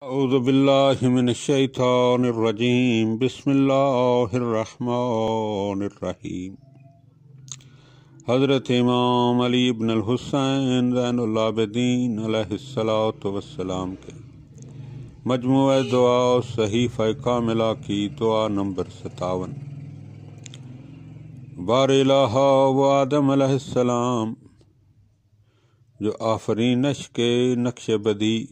اعوذ باللہ من الشیطان الرجیم بسم اللہ الرحمن الرحیم۔ حضرت امام علی ابن الحسین زین العابدین علیہ السلام کے مجموعہ دعا صحیفہ کاملہ کی دعا نمبر 57۔ بار الہ و آدم علیہ السلام جو آفرینش کے نقش بدی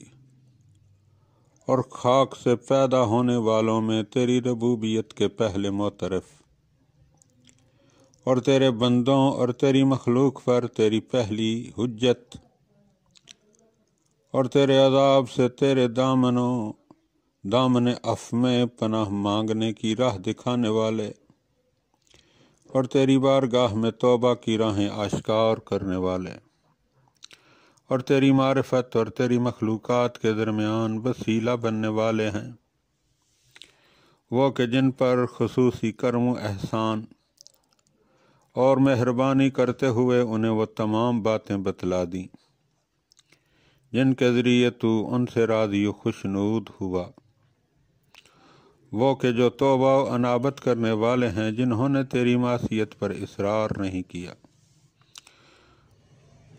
اور خاک سے پیدا ہونے والوں میں تیری ربوبیت کے پہلے معترف اور تیرے بندوں اور تیری مخلوق پر تیری پہلی حجت اور تیرے عذاب سے تیرے دامن عفو میں پناہ مانگنے کی راہ دکھانے والے اور تیری بارگاہ میں توبہ کی راہیں آشکار کرنے والے اور تیری معرفت اور تیری مخلوقات کے درمیان وسیلہ بننے والے ہیں، وہ کہ جن پر خصوصی کرم و احسان اور مہربانی کرتے ہوئے انہیں وہ تمام باتیں بتلا دیں جن کے ذریعے تو ان سے راضی و خوشنود ہوا، وہ کہ جو توبہ و انابت کرنے والے ہیں جنہوں نے تیری معصیت پر اصرار نہیں کیا،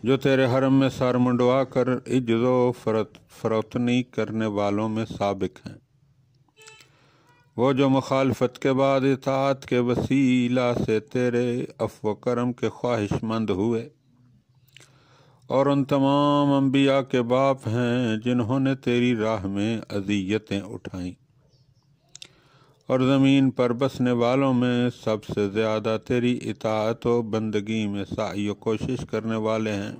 جو تیرے حرم میں سر منڈوا کر عجز و فروتنی کرنے والوں میں سابق ہیں، وہ جو مخالفت کے بعد اطاعت کے وسیلہ سے تیرے عفو و کرم کے خواہش مند ہوئے، اور ان تمام انبیاء کے باپ ہیں جنہوں نے تیری راہ میں اذیتیں اٹھائیں، اور زمین پر بسنے والوں میں سب سے زیادہ تیری اطاعت و بندگی میں سعی و کوشش کرنے والے ہیں،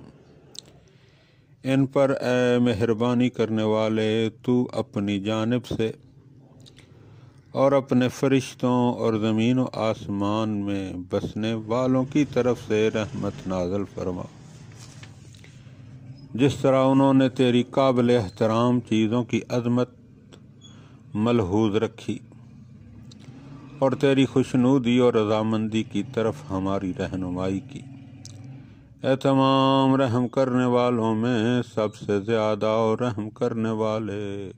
ان پر اے مہربانی کرنے والے تو اپنی جانب سے اور اپنے فرشتوں اور زمین و آسمان میں بسنے والوں کی طرف سے رحمت نازل فرما، جس طرح انہوں نے تیری قابل احترام چیزوں کی عظمت ملحوظ رکھی اور تیری خوشنودی اور رضامندی کی طرف ہماری رہنمائی کی۔ اے تمام رحم کرنے والوں میں سب سے زیادہ اور رحم کرنے والے